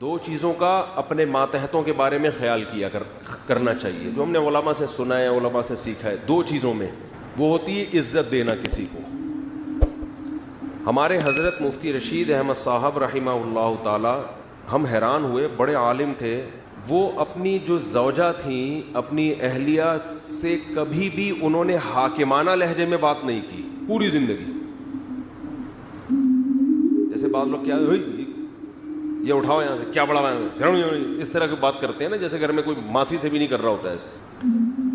دو چیزوں کا اپنے ماتحتوں کے بارے میں خیال کرنا چاہیے، جو ہم نے علماء سے سنا ہے، علماء سے سیکھا ہے. دو چیزوں میں وہ ہوتی ہے عزت دینا کسی کو. ہمارے حضرت مفتی رشید احمد صاحب رحمہ اللہ تعالی، ہم حیران ہوئے، بڑے عالم تھے. وہ اپنی جو زوجہ تھیں، اپنی اہلیہ سے کبھی بھی انہوں نے حاکمانہ لہجے میں بات نہیں کی پوری زندگی. جیسے بعض لوگ کیا یہ اٹھاؤ یہاں سے، کیا بڑا اس طرح کی بات کرتے ہیں نا، جیسے گھر میں کوئی ماسی سے بھی نہیں کر رہا ہوتا ہے ایسے.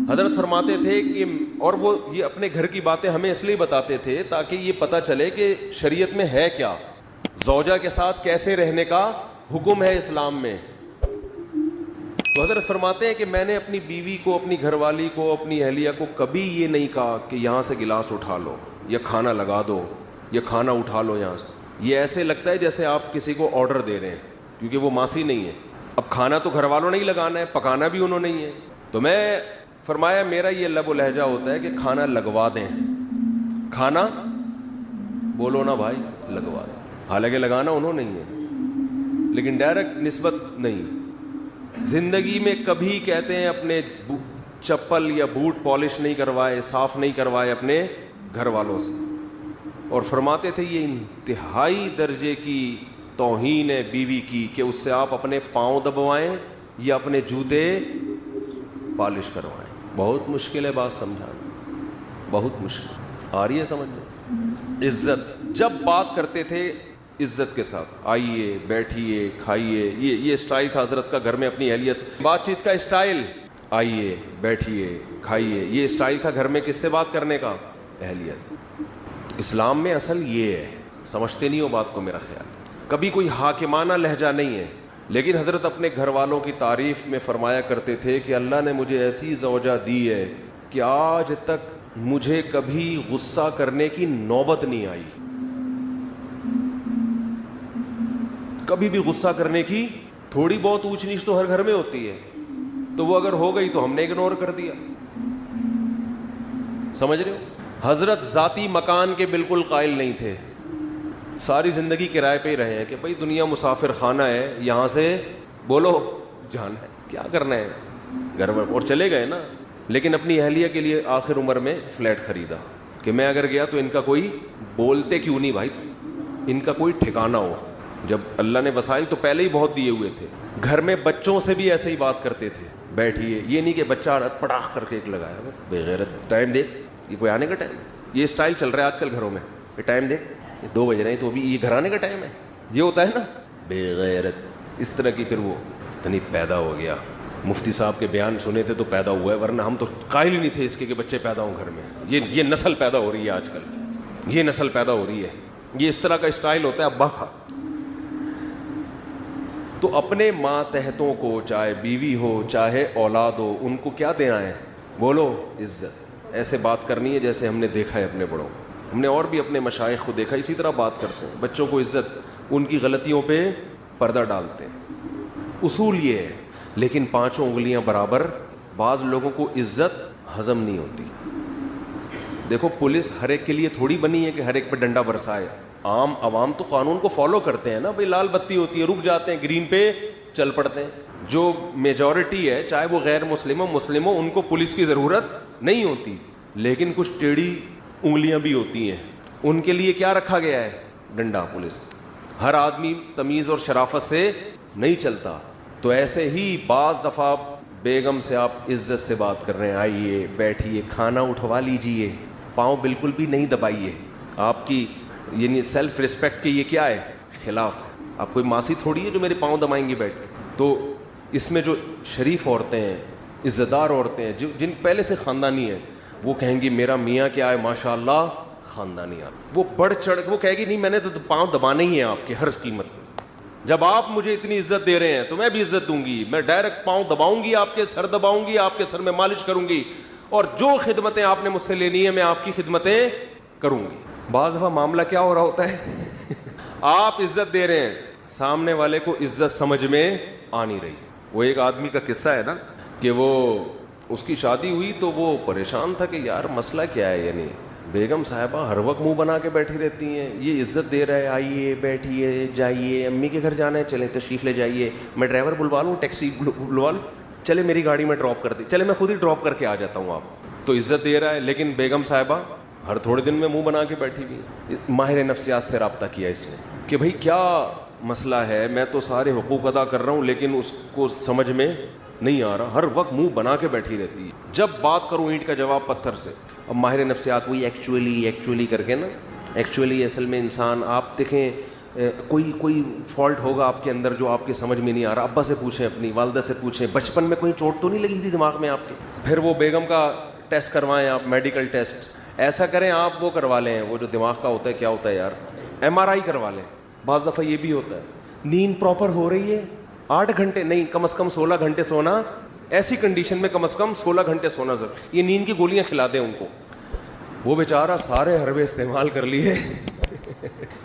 حضرت فرماتے تھے کہ، اور وہ یہ اپنے گھر کی باتیں ہمیں اس لیے بتاتے تھے تاکہ یہ پتہ چلے کہ شریعت میں ہے کیا، زوجہ کے ساتھ کیسے رہنے کا حکم ہے اسلام میں. تو حضرت فرماتے ہیں کہ میں نے اپنی بیوی کو، اپنی گھر والی کو، اپنی اہلیہ کو کبھی یہ نہیں کہا کہ یہاں سے گلاس اٹھا لو، یا کھانا لگا دو، یا کھانا اٹھا لو یہاں سے. یہ ایسے لگتا ہے جیسے آپ کسی کو آرڈر دے رہے ہیں، کیونکہ وہ ماسی نہیں ہے. اب کھانا تو گھر والوں نے ہی لگانا ہے، پکانا بھی انہوں نہیں ہے. تو میں فرمایا میرا یہ لب و لہجہ ہوتا ہے کہ کھانا لگوا دیں. کھانا بولو نا بھائی، لگوا دیں. حالانکہ لگانا انہوں نہیں ہے، لیکن ڈائریکٹ نسبت نہیں. زندگی میں کبھی کہتے ہیں اپنے چپل یا بوٹ پالش نہیں کروائے، صاف نہیں کروائے اپنے گھر والوں سے. اور فرماتے تھے یہ انتہائی درجے کی توہین ہے بیوی کی کہ اس سے آپ اپنے پاؤں دبوائیں یا اپنے جوتے پالش کروائیں. بہت مشکل ہے بات سمجھانا، بہت مشکل. آ رہی ہے سمجھ میں؟ عزت، جب بات کرتے تھے عزت کے ساتھ، آئیے بیٹھیے کھائیے. یہ اسٹائل تھا حضرت کا گھر میں اپنی اہلیہ سے بات چیت کا اسٹائل. آئیے بیٹھیے کھائیے، یہ اسٹائل تھا گھر میں کس سے بات کرنے کا؟ اہلیہ سے. اسلام میں اصل یہ ہے، سمجھتے نہیں ہو بات کو میرا خیال. کبھی کوئی حاکمانہ لہجہ نہیں ہے، لیکن حضرت اپنے گھر والوں کی تعریف میں فرمایا کرتے تھے کہ اللہ نے مجھے ایسی زوجہ دی ہے کہ آج تک مجھے کبھی غصہ کرنے کی نوبت نہیں آئی. کبھی بھی غصہ کرنے کی، تھوڑی بہت اونچ نیچ تو ہر گھر میں ہوتی ہے، تو وہ اگر ہو گئی تو ہم نے اگنور کر دیا. سمجھ رہے ہو؟ حضرت ذاتی مکان کے بالکل قائل نہیں تھے، ساری زندگی کرائے پہ ہی رہے ہیں کہ بھائی دنیا مسافر خانہ ہے، یہاں سے بولو جانا ہے، کیا کرنا ہے گھر میں، اور چلے گئے نا. لیکن اپنی اہلیہ کے لیے آخر عمر میں فلیٹ خریدا کہ میں اگر گیا تو ان کا کوئی، بولتے کیوں نہیں بھائی، ان کا کوئی ٹھکانہ ہو. جب اللہ نے وسائل تو پہلے ہی بہت دیے ہوئے تھے. گھر میں بچوں سے بھی ایسے ہی بات کرتے تھے، بیٹھیے. یہ نہیں کہ بچہ پڑاخ کر کے ایک لگایا، بے غیرت، ٹائم دیکھ، یہ کوئی آنے کا ٹائم. یہ اسٹائل چل رہا ہے آج کل گھروں میں، یہ ٹائم دیکھ 2 بج رہے ہیں تو ابھی یہ گھر آنے کا ٹائم ہے. یہ ہوتا ہے نا بے غیرت، اس طرح کی. پھر وہ اتنی پیدا ہو گیا. مفتی صاحب کے بیان سنے تھے تو پیدا ہوا ہے، ورنہ ہم تو قائل ہی نہیں تھے اس کے کہ بچے پیدا ہوں گھر میں. یہ نسل پیدا ہو رہی ہے آج کل، یہ نسل پیدا ہو رہی ہے. یہ اس طرح کا اسٹائل ہوتا ہے ابا کا. تو اپنے ماتحتوں کو، چاہے بیوی ہو چاہے اولاد ہو، ان کو کیا دینا ہے؟ بولو عزت. ایسے بات کرنی ہے جیسے ہم نے دیکھا ہے اپنے بڑوں. ہم نے اور بھی اپنے مشائخ کو دیکھا اسی طرح بات کرتے ہیں. بچوں کو عزت، ان کی غلطیوں پہ پردہ ڈالتے ہیں. اصول یہ ہے. لیکن 5 انگلیاں برابر، بعض لوگوں کو عزت ہضم نہیں ہوتی. دیکھو پولیس ہر ایک کے لیے تھوڑی بنی ہے کہ ہر ایک پہ ڈنڈا برسائے. عام عوام تو قانون کو فالو کرتے ہیں نا بھائی، لال بتی ہوتی ہے رک جاتے ہیں، گرین پہ چل پڑتے ہیں. جو میجورٹی ہے چاہے وہ غیر مسلم ہو مسلم ہو، ان کو پولیس کی ضرورت نہیں ہوتی. لیکن کچھ ٹیڑھی انگلیاں بھی ہوتی ہیں، ان کے لیے کیا رکھا گیا ہے؟ ڈنڈا. پولیس. ہر آدمی تمیز اور شرافت سے نہیں چلتا. تو ایسے ہی بعض دفعہ بیگم سے آپ عزت سے بات کر رہے ہیں، آئیے بیٹھیے کھانا اٹھوا لیجئے، پاؤں بالکل بھی نہیں دبائیے. آپ کی یعنی سیلف ریسپیکٹ کے یہ کیا ہے؟ خلاف. آپ کوئی ماسی تھوڑی ہے جو میرے پاؤں دبائیں گی بیٹھ کے. تو اس میں جو شریف عورتیں ہیں، عزت دار عورتیں ہیں، جن پہلے سے خاندانی ہیں، وہ کہیں گی میرا میاں کیا ہے ماشاء اللہ خاندانی. وہ بڑھ چڑھ وہ کہے گی نہیں میں نے تو پاؤں دبانے ہی ہیں آپ کے ہر قیمت پہ. جب آپ مجھے اتنی عزت دے رہے ہیں تو میں بھی عزت دوں گی. میں ڈائریکٹ پاؤں دباؤں گی، آپ کے سر دباؤں گی، آپ کے سر میں مالش کروں گی، اور جو خدمتیں آپ نے مجھ سے لینی ہے میں آپ کی خدمتیں کروں گی. بعض دفعہ معاملہ کیا ہو رہا ہوتا ہے آپ عزت دے رہے ہیں، سامنے والے کو عزت سمجھ میں آ نہیں رہی. وہ ایک آدمی کا قصہ ہے نا کہ وہ اس کی شادی ہوئی تو وہ پریشان تھا کہ یار مسئلہ کیا ہے. یعنی بیگم صاحبہ ہر وقت منہ بنا کے بیٹھی رہتی ہیں, یہ عزت دے رہا ہے, آئیے بیٹھیے جائیے, امی کے گھر جانا ہے چلیں تشریف لے جائیے, میں ڈرائیور بلوا لوں, ٹیکسی بلوا لوں, چلے میری گاڑی میں ڈراپ کر دی, چلے میں خود ہی ڈراپ کر کے آ جاتا ہوں, آپ تو عزت دے رہا ہے. لیکن بیگم صاحبہ ہر تھوڑے دن میں منہ بنا کے بیٹھی ہوئی. ماہر نفسیات سے رابطہ کیا اس نے کہ بھائی کیا مسئلہ ہے, میں تو سارے حقوق ادا کر رہا ہوں لیکن اس کو سمجھ میں نہیں آ رہا, ہر وقت منہ بنا کے بیٹھی رہتی ہے, جب بات کروں اینٹ کا جواب پتھر سے. اب ماہر نفسیات وہی ایکچولی کر کے نا, ایکچولی اصل میں انسان, آپ دیکھیں کوئی فالٹ ہوگا آپ کے اندر جو آپ کے سمجھ میں نہیں آ رہا, ابا سے پوچھیں, اپنی والدہ سے پوچھیں, بچپن میں کوئی چوٹ تو نہیں لگی تھی دماغ میں آپ کے, پھر وہ بیگم کا ٹیسٹ کروائیں آپ, میڈیکل ٹیسٹ ایسا کریں آپ, وہ کروا لیں, وہ جو دماغ کا ہوتا ہے کیا ہوتا ہے یار, MRI کروا لیں. بعض دفعہ یہ بھی ہوتا ہے نیند پراپر ہو رہی ہے, 8 گھنٹے نہیں کم از کم 16 گھنٹے سونا, ایسی کنڈیشن میں کم از کم 16 گھنٹے سونا ضرور. یہ نیند کی گولیاں کھلا دیں ان کو, وہ بیچارہ سارے حربے استعمال کر لیے.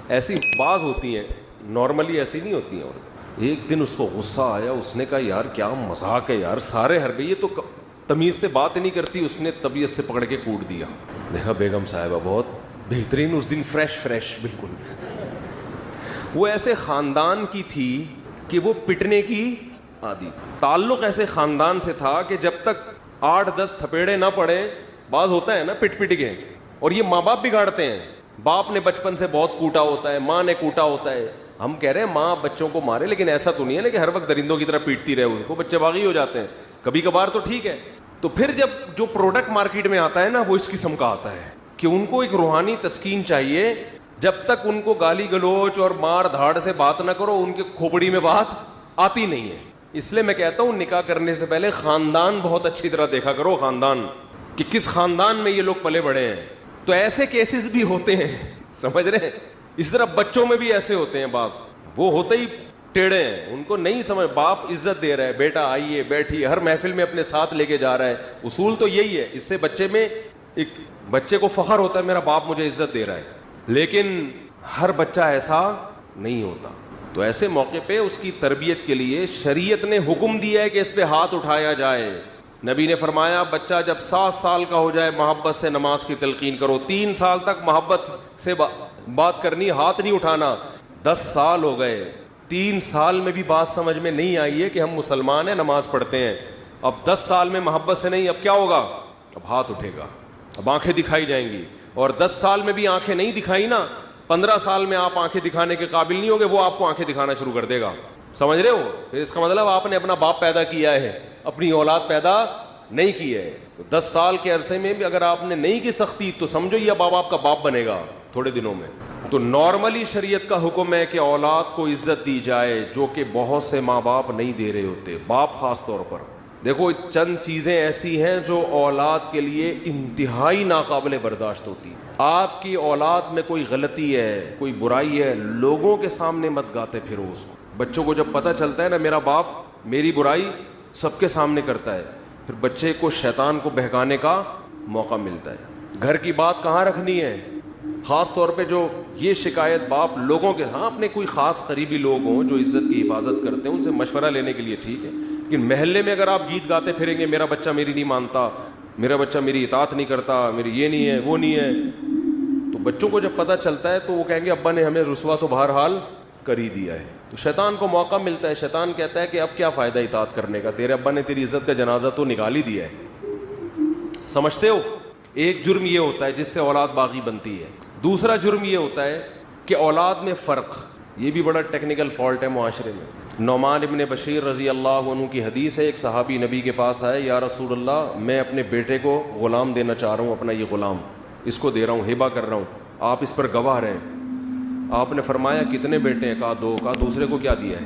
ایسی بعض ہوتی ہیں, نارملی ایسی نہیں ہوتی ہیں. اور ایک دن اس کو غصہ آیا, اس نے کہا یار کیا مذاق ہے یار, سارے حربے, یہ تو تمیز سے بات نہیں کرتی. اس نے طبیعت سے پکڑ کے کوٹ دیا. دیکھا بیگم صاحبہ بہت بہترین, اس دن فریش بالکل. وہ ایسے خاندان کی تھی کہ وہ پٹنے کی عادی, تعلق ایسے خاندان سے تھا کہ جب تک 8-10 تھپیڑے نہ پڑے, بعض ہوتا ہے نا پٹ کے, اور یہ ماں باپ بگاڑتے ہیں. باپ نے بچپن سے بہت کوٹا ہوتا ہے, ماں نے کوٹا ہوتا ہے. ہم کہہ رہے ہیں ماں بچوں کو مارے, لیکن ایسا تو نہیں ہے نا کہ ہر وقت درندوں کی طرح پیٹتی رہے ان کو, بچے باغی ہو جاتے ہیں کبھی کبھار تو ٹھیک ہے. تو پھر جب جو پروڈکٹ مارکیٹ میں آتا ہے نا, وہ اس قسم کا آتا ہے کہ ان کو ایک روحانی تسکین چاہیے. جب تک ان کو گالی گلوچ اور مار دھاڑ سے بات نہ کرو, ان کے کھوپڑی میں بات آتی نہیں ہے. اس لیے میں کہتا ہوں نکاح کرنے سے پہلے خاندان بہت اچھی طرح دیکھا کرو, خاندان کہ کس خاندان میں یہ لوگ پلے بڑے ہیں. تو ایسے کیسز بھی ہوتے ہیں, سمجھ رہے ہیں, اس طرح بچوں میں بھی ایسے ہوتے ہیں بعض, وہ ہوتے ہی ٹیڑے ہیں, ان کو نہیں سمجھ, باپ عزت دے رہا ہے, بیٹا آئیے بیٹھیے, ہر محفل میں اپنے ساتھ لے کے جا رہا ہے. اصول تو یہی ہے, اس سے بچے میں ایک بچے کو فخر ہوتا ہے میرا باپ مجھے عزت دے رہا ہے. لیکن ہر بچہ ایسا نہیں ہوتا. تو ایسے موقع پہ اس کی تربیت کے لیے شریعت نے حکم دیا ہے کہ اس پہ ہاتھ اٹھایا جائے. نبی نے فرمایا بچہ جب 7 سال کا ہو جائے محبت سے نماز کی تلقین کرو. 3 سال تک محبت سے بات کرنی, ہاتھ نہیں اٹھانا. 10 سال ہو گئے, 3 سال میں بھی بات سمجھ میں نہیں آئی ہے کہ ہم مسلمان ہیں, نماز پڑھتے ہیں. اب 10 سال میں محبت سے نہیں, اب کیا ہوگا, اب ہاتھ اٹھے گا, اب آنکھیں دکھائی جائیں گی. اور 10 سال میں بھی آنکھیں نہیں دکھائی نا, 15 سال میں آپ آنکھیں دکھانے کے قابل نہیں ہوگے, وہ آپ کو آنکھیں دکھانا شروع کر دے گا. سمجھ رہے ہو, پھر اس کا مطلب آپ نے اپنا باپ پیدا کیا ہے, اپنی اولاد پیدا نہیں کی ہے. 10 سال کے عرصے میں بھی اگر آپ نے نہیں کی سختی تو سمجھو یہ اب آپ کا باپ بنے گا تھوڑے دنوں میں. تو نارملی شریعت کا حکم ہے کہ اولاد کو عزت دی جائے, جو کہ بہت سے ماں باپ نہیں دے رہے ہوتے, باپ خاص طور پر. دیکھو چند چیزیں ایسی ہیں جو اولاد کے لیے انتہائی ناقابل برداشت ہوتی. آپ کی اولاد میں کوئی غلطی ہے, کوئی برائی ہے, لوگوں کے سامنے مت گاتے پھرو اس کو. بچوں کو جب پتہ چلتا ہے نا میرا باپ میری برائی سب کے سامنے کرتا ہے, پھر بچے کو شیطان کو بہکانے کا موقع ملتا ہے. گھر کی بات کہاں رکھنی ہے, خاص طور پہ جو یہ شکایت باپ لوگوں کے, ہاں اپنے کوئی خاص قریبی لوگ ہوں جو عزت کی حفاظت کرتے ہیں ان سے مشورہ لینے کے لیے ٹھیک ہے. لیکن محلے میں اگر آپ گیت گاتے پھریں گے میرا بچہ میری نہیں مانتا, میرا بچہ میری اطاعت نہیں کرتا, میری یہ نہیں ہے وہ نہیں ہے, تو بچوں کو جب پتہ چلتا ہے تو وہ کہیں گے ابا نے ہمیں رسوا تو بہرحال کر ہی دیا ہے. تو شیطان کو موقع ملتا ہے, شیطان کہتا ہے کہ اب کیا فائدہ اطاعت کرنے کا, تیرے ابا نے تیری عزت کا جنازہ تو نکال ہی دیا ہے. سمجھتے ہو, ایک جرم یہ ہوتا ہے جس سے اولاد باغی بنتی ہے. دوسرا جرم یہ ہوتا ہے کہ اولاد میں فرق, یہ بھی بڑا ٹیکنیکل فالٹ ہے معاشرے میں. نعمان ابن بشیر رضی اللہ عنہ کی حدیث ہے, ایک صحابی نبی کے پاس آئے, یا رسول اللہ میں اپنے بیٹے کو غلام دینا چاہ رہا ہوں, اپنا یہ غلام اس کو دے رہا ہوں, ہبہ کر رہا ہوں, آپ اس پر گواہ رہیں. آپ نے فرمایا کتنے بیٹے ہیں, کہا 2, کہا دوسرے کو کیا دیا ہے,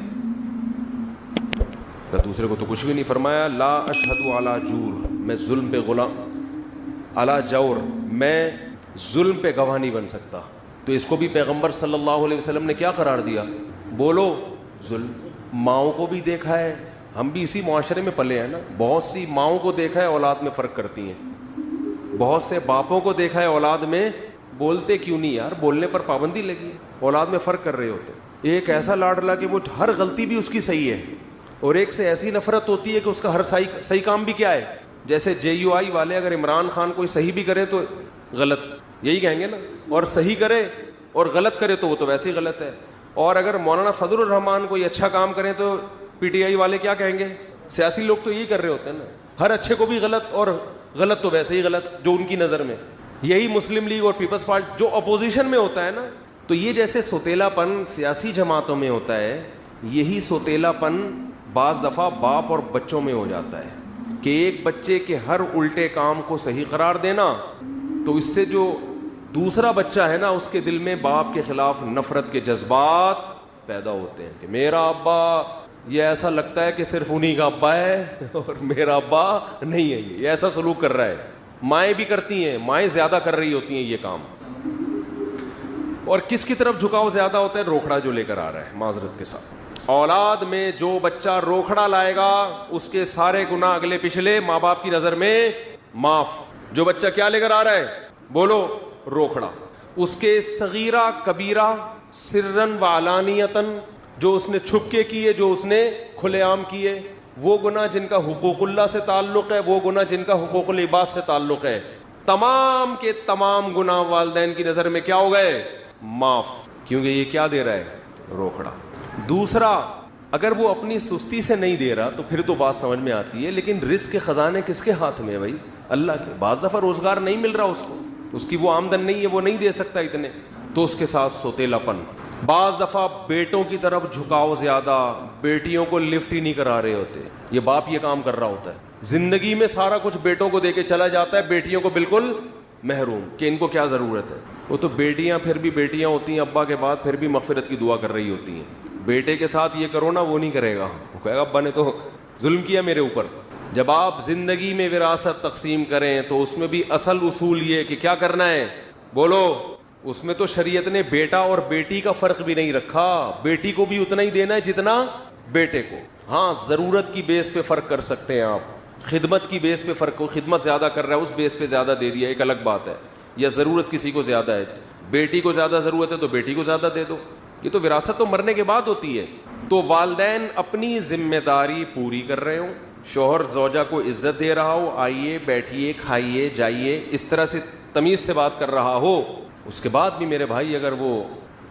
کہا دوسرے کو تو کچھ بھی نہیں. فرمایا لا اشہد علی جور, میں ظلم پہ علی جور, میں ظلم پہ گواہ نہیں بن سکتا. تو اس کو بھی پیغمبر صلی اللہ علیہ وسلم نے کیا قرار دیا, بولو ظلم. ماؤں کو بھی دیکھا ہے, ہم بھی اسی معاشرے میں پلے ہیں نا, بہت سی ماؤں کو دیکھا ہے اولاد میں فرق کرتی ہیں, بہت سے باپوں کو دیکھا ہے اولاد میں بولتے کیوں نہیں یار, بولنے پر پابندی لگی ہے, اولاد میں فرق کر رہے ہوتے. ایک ایسا لاڈلا کہ وہ ہر غلطی بھی اس کی صحیح ہے, اور ایک سے ایسی نفرت ہوتی ہے کہ اس کا ہر صحیح کام بھی کیا ہے. جیسے JUI والے اگر عمران خان کوئی صحیح بھی کرے تو غلط, یہی کہیں گے نا, اور صحیح کرے اور غلط کرے تو وہ تو ویسے ہی غلط ہے. اور اگر مولانا فضل الرحمان کوئی اچھا کام کریں تو پی ٹی آئی والے کیا کہیں گے؟ سیاسی لوگ تو یہی کر رہے ہوتے ہیں نا, ہر اچھے کو بھی غلط اور غلط تو ویسے ہی غلط جو ان کی نظر میں. یہی مسلم لیگ اور پیپلز پارٹی جو اپوزیشن میں ہوتا ہے نا, تو یہ جیسے سوتیلا پن سیاسی جماعتوں میں ہوتا ہے, یہی سوتیلا پن بعض دفعہ باپ اور بچوں میں ہو جاتا ہے کہ ایک بچے کے ہر الٹے کام کو صحیح قرار دینا, تو اس سے جو دوسرا بچہ ہے نا اس کے دل میں باپ کے خلاف نفرت کے جذبات پیدا ہوتے ہیں کہ میرا ابا, یہ ایسا لگتا ہے کہ صرف انہی کا ابا ہے اور میرا ابا نہیں ہے, یہ ایسا سلوک کر رہا ہے. مائیں بھی کرتی ہیں, مائیں زیادہ کر رہی ہوتی ہیں یہ کام. اور کس کی طرف جھکاؤ زیادہ ہوتا ہے؟ روکھڑا جو لے کر آ رہا ہے. معذرت کے ساتھ اولاد میں جو بچہ روکھڑا لائے گا اس کے سارے گناہ اگلے پچھلے ماں باپ کی نظر میں معاف. جو بچہ کیا لے کر آ رہا ہے؟ بولو, روکھڑا. اس کے صغیرہ کبیرہ سرن و علانیتن, جو اس نے چھپ کے کیے, جو اس نے کھلے عام کیے, وہ گناہ جن کا حقوق اللہ سے تعلق ہے, وہ گناہ جن کا حقوق العباد سے تعلق ہے, تمام کے تمام گناہ والدین کی نظر میں کیا ہو گئے؟ معاف. کیونکہ یہ کیا دے رہا ہے؟ روکھڑا. دوسرا, اگر وہ اپنی سستی سے نہیں دے رہا تو پھر تو بات سمجھ میں آتی ہے, لیکن رزق کے خزانے کس کے ہاتھ میں ہے بھائی؟ اللہ کے. بعض دفعہ روزگار نہیں مل رہا اس کو, اس کی وہ آمدن نہیں ہے, وہ نہیں دے سکتا اتنے, تو اس کے ساتھ سوتیلا پن. بعض دفعہ بیٹوں کی طرف جھکاؤ زیادہ, بیٹیوں کو لفٹ ہی نہیں کرا رہے ہوتے, یہ باپ یہ کام کر رہا ہوتا ہے. زندگی میں سارا کچھ بیٹوں کو دے کے چلا جاتا ہے, بیٹیوں کو بالکل محروم کہ ان کو کیا ضرورت ہے. وہ تو بیٹیاں پھر بھی بیٹیاں ہوتی ہیں, ابا کے بعد پھر بھی مغفرت کی دعا کر رہی ہوتی ہیں. بیٹے کے ساتھ یہ کرو نا, وہ نہیں کرے گا, وہ کہے گا ابا نے تو ظلم کیا میرے اوپر. جب آپ زندگی میں وراثت تقسیم کریں تو اس میں بھی اصل اصول یہ کہ کیا کرنا ہے؟ بولو. اس میں تو شریعت نے بیٹا اور بیٹی کا فرق بھی نہیں رکھا, بیٹی کو بھی اتنا ہی دینا ہے جتنا بیٹے کو. ہاں, ضرورت کی بیس پہ فرق کر سکتے ہیں آپ, خدمت کی بیس پہ فرق ہو, خدمت زیادہ کر رہا ہے اس بیس پہ زیادہ دے دیا, ایک الگ بات ہے. یا ضرورت کسی کو زیادہ ہے, بیٹی کو زیادہ ضرورت ہے تو بیٹی کو زیادہ دے دو. یہ تو وراثت تو مرنے کے بعد ہوتی ہے. تو والدین اپنی ذمہ داری پوری کر رہے ہوں, شوہر زوجہ کو عزت دے رہا ہو, آئیے بیٹھیے کھائیے جائیے, اس طرح سے تمیز سے بات کر رہا ہو, اس کے بعد بھی میرے بھائی اگر وہ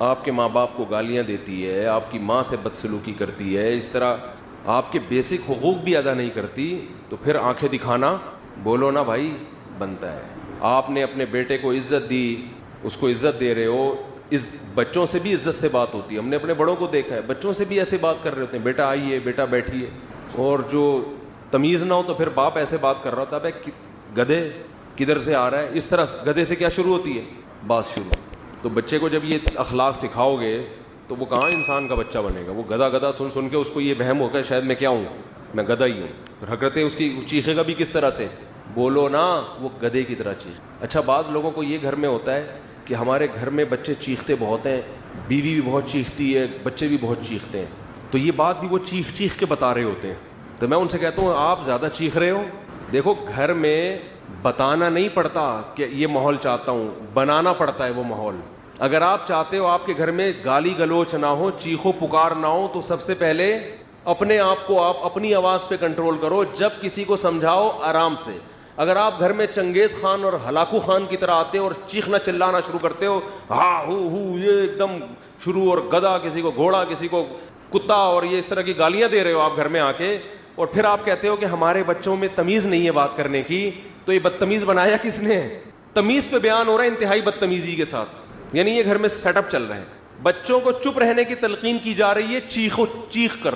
آپ کے ماں باپ کو گالیاں دیتی ہے, آپ کی ماں سے بدسلوکی کرتی ہے, اس طرح آپ کے بیسک حقوق بھی ادا نہیں کرتی, تو پھر آنکھیں دکھانا, بولو نا بھائی, بنتا ہے. آپ نے اپنے بیٹے کو عزت دی, اس کو عزت دے رہے ہو, اس بچوں سے بھی عزت سے بات ہوتی ہے. ہم نے اپنے بڑوں کو دیکھا ہے, بچوں سے بھی ایسے بات کر رہے ہوتے ہیں, بیٹا آئیے, بیٹا بیٹھیے. اور جو تمیز نہ ہو تو پھر باپ ایسے بات کر رہا ہوتا ہے, گدھے کدھر سے آ رہا ہے, اس طرح گدھے سے کیا شروع ہوتی ہے؟ بات شروع. تو بچے کو جب یہ اخلاق سکھاؤ گے تو وہ کہاں انسان کا بچہ بنے گا؟ وہ گدھا گدھا سن سن کے اس کو یہ وہم ہوگا شاید میں کیا ہوں, میں گدھا ہی ہوں. حرکتیں اس کی چیخے گا بھی کس طرح سے؟ بولو نا, وہ گدھے کی طرح چیخ. اچھا, بعض لوگوں کو یہ گھر میں ہوتا ہے کہ ہمارے گھر میں بچے چیختے بہت ہیں, بیوی بھی بہت چیختی ہے, بچے بھی بہت چیختے ہیں, تو یہ بات بھی وہ چیخ چیخ کے بتا رہے ہوتے ہیں. تو میں ان سے کہتا ہوں آپ زیادہ چیخ رہے ہو. دیکھو, گھر میں بتانا نہیں پڑتا کہ یہ ماحول چاہتا ہوں, بنانا پڑتا ہے وہ ماحول. اگر آپ چاہتے ہو آپ کے گھر میں گالی گلوچ نہ ہو, چیخو پکار نہ ہو, تو سب سے پہلے اپنے آپ کو آپ اپنی آواز پہ کنٹرول کرو. جب کسی کو سمجھاؤ آرام سے. اگر آپ گھر میں چنگیز خان اور ہلاکو خان کی طرح آتے ہو اور چیخنا چلانا شروع کرتے ہو, ہاں ہو یہ ایک دم شروع, اور گدھا کسی کو گھوڑا کسی کو کتا, اور یہ اس طرح کی گالیاں دے رہے ہو آپ گھر میں آ کے, اور پھر آپ کہتے ہو کہ ہمارے بچوں میں تمیز نہیں ہے بات کرنے کی, تو یہ بدتمیز بنایا کس نے ہے؟ تمیز پہ بیان ہو رہا ہے انتہائی بدتمیزی کے ساتھ. یعنی یہ گھر میں سیٹ اپ چل رہے ہیں, بچوں کو چپ رہنے کی تلقین کی جا رہی ہے چیخ کر.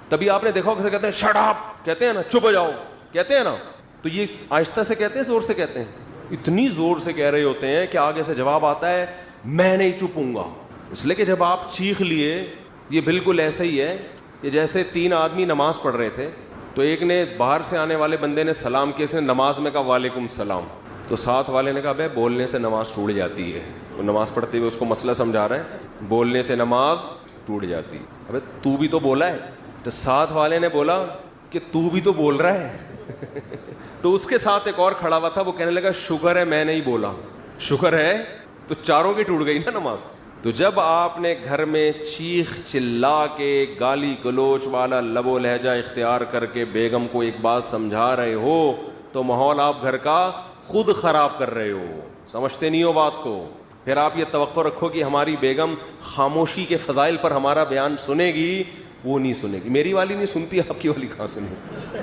تبھی آپ نے دیکھا کیسے کہتے ہیں شٹ اپ, کہتے ہیں نا, چپ ہو جاؤ کہتے ہیں نا, تو یہ آہستہ سے کہتے ہیں زور سے کہتے ہیں؟ اتنی زور سے کہہ رہے ہوتے ہیں کہ آگے سے جواب آتا ہے میں نہیں چپوں گا. اس لیے کہ جب آپ چیخ لیے, یہ بالکل ایسا ہی ہے کہ جیسے 3 آدمی نماز پڑھ رہے تھے, تو ایک نے باہر سے آنے والے بندے نے سلام کیے, سے نماز میں کہا وعلیکم السلام, تو ساتھ والے نے کہا بھائی بولنے سے نماز ٹوٹ جاتی ہے. وہ نماز پڑھتے ہوئے اس کو مسئلہ سمجھا رہے ہیں, بولنے سے نماز ٹوٹ جاتی ہے. ابے تو بھی تو بولا ہے. تو ساتھ والے نے بولا کہ تو بھی تو بول رہا ہے. تو اس کے ساتھ ایک اور کھڑا ہوا تھا, وہ کہنے لگا شکر ہے میں نہیں بولا. شکر ہے, تو چاروں کی ٹوٹ گئی نا نماز. تو جب آپ نے گھر میں چیخ چلا کے گالی گلوچ والا لب و لہجہ اختیار کر کے بیگم کو ایک بات سمجھا رہے ہو, تو ماحول آپ گھر کا خود خراب کر رہے ہو, سمجھتے نہیں ہو بات کو. پھر آپ یہ توقع رکھو کہ ہماری بیگم خاموشی کے فضائل پر ہمارا بیان سنے گی, وہ نہیں سنے گی. میری والی نہیں سنتی, آپ کی والی کہاں سنے گی؟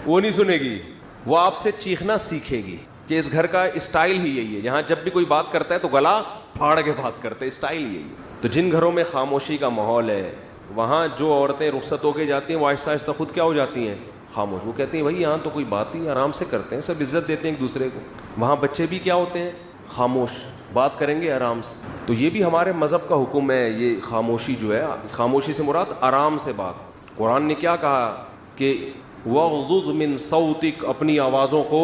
وہ نہیں سنے گی, وہ آپ سے چیخنا سیکھے گی کہ اس گھر کا اسٹائل ہی یہی ہے, یہاں جب بھی کوئی بات کرتا ہے تو گلا پھاڑ کے بات کرتے, اسٹائل یہی ہے. تو جن گھروں میں خاموشی کا ماحول ہے, وہاں جو عورتیں رخصت ہو کے جاتی ہیں وہ آہستہ آہستہ خود کیا ہو جاتی ہیں, خاموش. وہ کہتی ہیں بھائی یہاں تو کوئی بات نہیں, آرام سے کرتے ہیں, سب عزت دیتے ہیں ایک دوسرے کو. وہاں بچے بھی کیا ہوتے ہیں, خاموش, بات کریں گے آرام سے. تو یہ بھی ہمارے مذہب کا حکم ہے, یہ خاموشی جو ہے, خاموشی سے مراد آرام سے بات. قرآن نے کیا کہا کہ وَغْضُضْ مِن صَوْتِكَ, اپنی آوازوں کو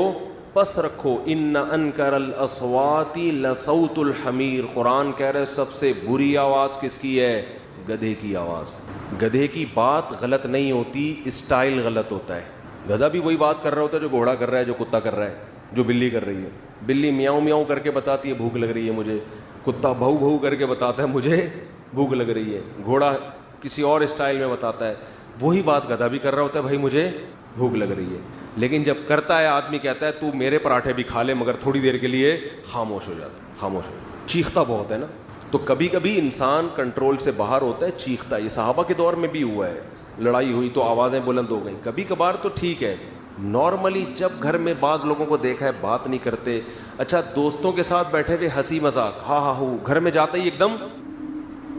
پس رکھو. ان انکر الاصوات لصوت الحمیر, قرآن کہہ رہے سب سے بری آواز کس کی ہے, گدھے کی آواز. گدھے کی بات غلط نہیں ہوتی, اسٹائل غلط ہوتا ہے. گدھا بھی وہی بات کر رہا ہوتا ہے جو گھوڑا کر رہا ہے, جو کتا کر رہا ہے, جو بلی کر رہی ہے. بلی میاؤں میاؤں کر کے بتاتی ہے بھوک لگ رہی ہے مجھے, کتا بھو بھو کر کے بتاتا ہے مجھے بھوک لگ رہی ہے, گھوڑا کسی اور اسٹائل میں بتاتا ہے. وہی بات گدھا بھی کر رہا ہوتا ہے, بھائی مجھے بھوک لگ رہی ہے. لیکن جب کرتا ہے آدمی کہتا ہے تو میرے پراٹھے بھی کھا لے مگر تھوڑی دیر کے لیے خاموش ہو جاتا, خاموش ہو, چیختا بہت ہے نا. تو کبھی کبھی انسان کنٹرول سے باہر ہوتا ہے, چیختا ہے. یہ صحابہ کے دور میں بھی ہوا ہے, لڑائی ہوئی تو آوازیں بلند ہو گئیں. کبھی کبھار تو ٹھیک ہے, نارملی جب گھر میں بعض لوگوں کو دیکھا ہے بات نہیں کرتے. اچھا دوستوں کے ساتھ بیٹھے ہوئے ہنسی مذاق, ہاں ہاں ہو, گھر میں جاتے ہی ایک دم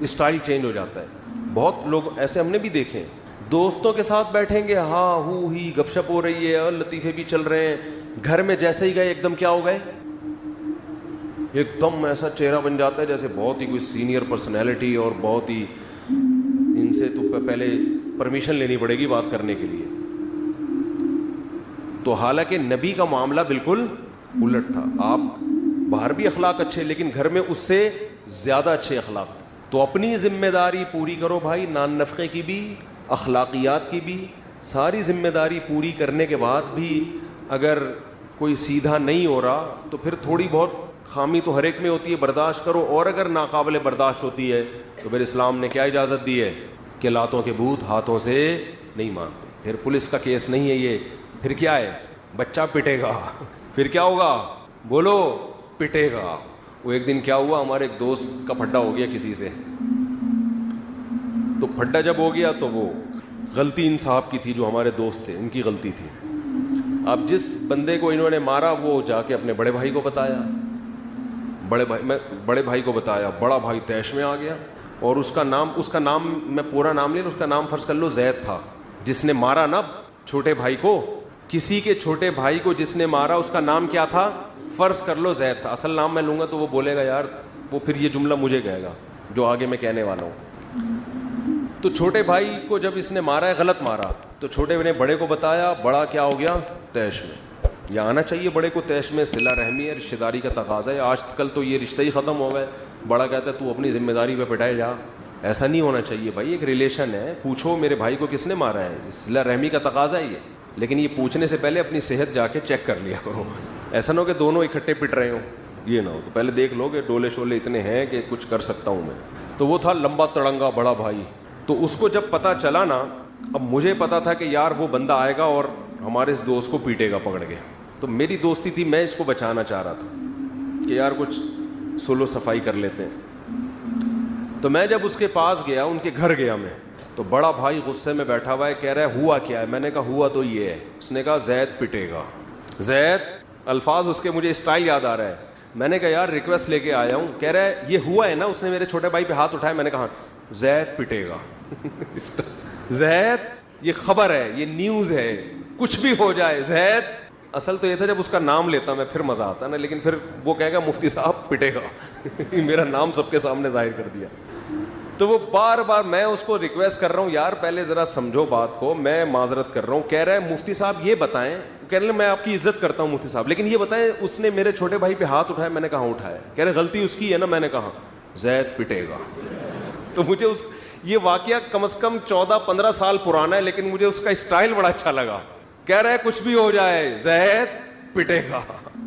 اسٹائل چینج ہو جاتا ہے. بہت لوگ ایسے ہم نے بھی دیکھے, دوستوں کے ساتھ بیٹھیں گے, ہاں ہو ہی گپ شپ ہو رہی ہے اور لطیفے بھی چل رہے ہیں. گھر میں جیسے ہی گئے ایک دم کیا ہو گئے, ایک دم ایسا چہرہ بن جاتا ہے جیسے بہت ہی کوئی سینئر پرسنالٹی, اور بہت ہی ان سے تو پہلے پرمیشن لینی پڑے گی بات کرنے کے لیے. تو حالانکہ نبی کا معاملہ بالکل الٹ تھا. آپ باہر بھی اخلاق اچھے, لیکن گھر میں اس سے زیادہ اچھے اخلاق تھے. تو اپنی ذمہ داری پوری کرو بھائی, نان نفقے کی بھی, اخلاقیات کی بھی. ساری ذمہ داری پوری کرنے کے بعد بھی اگر کوئی سیدھا نہیں ہو رہا تو پھر تھوڑی بہت خامی تو ہر ایک میں ہوتی ہے, برداشت کرو. اور اگر ناقابل برداشت ہوتی ہے تو پھر اسلام نے کیا اجازت دی ہے کہ لاتوں کے بھوت ہاتھوں سے نہیں مانتے. پھر پولیس کا کیس نہیں ہے یہ, پھر کیا ہے, بچہ پٹے گا. پھر کیا ہوگا, بولو, پٹے گا. وہ ایک دن کیا ہوا, ہمارے ایک دوست کا پھڈا ہو گیا کسی سے. تو پھڈا جب ہو گیا تو وہ غلطی ان صاحب کی تھی, جو ہمارے دوست تھے ان کی غلطی تھی. اب جس بندے کو انہوں نے مارا وہ جا کے اپنے بڑے بھائی کو بتایا, بڑے بھائی کو بتایا. بڑا بھائی طیش میں آ گیا, اور اس کا نام میں پورا نام لے, اس کا نام فرض کر لو زید تھا, جس نے مارا نا چھوٹے بھائی کو. کسی کے چھوٹے بھائی کو جس نے مارا اس کا نام کیا تھا, فرض کر لو زید تھا. اصل نام میں لوں گا تو وہ بولے گا یار, وہ پھر یہ جملہ مجھے کہے گا جو آگے میں کہنے والا ہوں. تو چھوٹے بھائی کو جب اس نے مارا ہے, غلط مارا, تو چھوٹے نے بڑے کو بتایا. بڑا کیا ہو گیا, طیش میں. یہ آنا چاہیے بڑے کو طیش میں, صلہ رحمی ہے, رشتہ داری کا تقاضا ہے. آج کل تو یہ رشتہ ہی ختم ہو گئے. بڑا کہتا ہے تو اپنی ذمہ داری پہ پٹائے جا. ایسا نہیں ہونا چاہیے بھائی, ایک ریلیشن ہے, پوچھو میرے بھائی کو کس نے مارا ہے, صلہ رحمی کا تقاضا ہے یہ. لیکن یہ پوچھنے سے پہلے اپنی صحت جا کے چیک کر لیا کرو. ایسا نہ ہو کہ دونوں اکٹھے پٹ رہے ہوں, یہ نہ ہو. تو پہلے دیکھ لو کہ ڈولے شولے اتنے ہیں کہ کچھ کر سکتا ہوں میں. تو وہ تھا لمبا تڑنگا بڑا بھائی. تو اس کو جب پتہ چلا نا, اب مجھے پتا تھا کہ یار وہ بندہ آئے گا اور ہمارے اس دوست کو پیٹے گا پکڑ کے. تو میری دوستی تھی, میں اس کو بچانا چاہ رہا تھا کہ یار کچھ سولو صفائی کر لیتے ہیں. تو میں جب اس کے پاس گیا, ان کے گھر گیا میں, تو بڑا بھائی غصے میں بیٹھا ہوا ہے, کہہ رہا ہے ہوا کیا ہے. میں نے کہا ہوا تو یہ ہے. اس نے کہا زید پٹے گا. زید, الفاظ اس کے مجھے اسٹائل یاد آ رہا ہے. میں نے کہا یار ریکویسٹ لے کے آیا ہوں. کہہ رہا ہے یہ ہوا ہے نا. اس نے میرے چھوٹے بھائی پہ ہاتھ اٹھایا. میں نے کہا زید پٹے گا. زید, یہ خبر ہے, یہ نیوز ہے, کچھ بھی ہو جائے زید. اصل تو یہ تھا جب اس کا نام لیتا میں پھر مزہ آتا نا, لیکن پھر وہ کہے گا مفتی صاحب پٹے گا. میرا نام سب کے سامنے ظاہر کر دیا. تو وہ بار بار میں اس کو ریکویسٹ کر رہا ہوں, یار پہلے ذرا سمجھو بات کو, میں معذرت کر رہا ہوں. کہہ رہا ہے مفتی صاحب یہ بتائیں, کہہ رہے میں آپ کی عزت کرتا ہوں مفتی صاحب, لیکن یہ بتائیں اس نے میرے چھوٹے بھائی پہ ہاتھ اٹھایا. میں نے کہا اٹھایا. کہہ رہے غلطی اس کی ہے نا. میں نے کہا زید پٹے گا. تو مجھے یہ واقعہ کم از کم 14-15 سال پرانا ہے, لیکن مجھے اس کا اسٹائل بڑا اچھا لگا. کہہ رہا ہے کچھ بھی ہو جائے زید پٹے گا.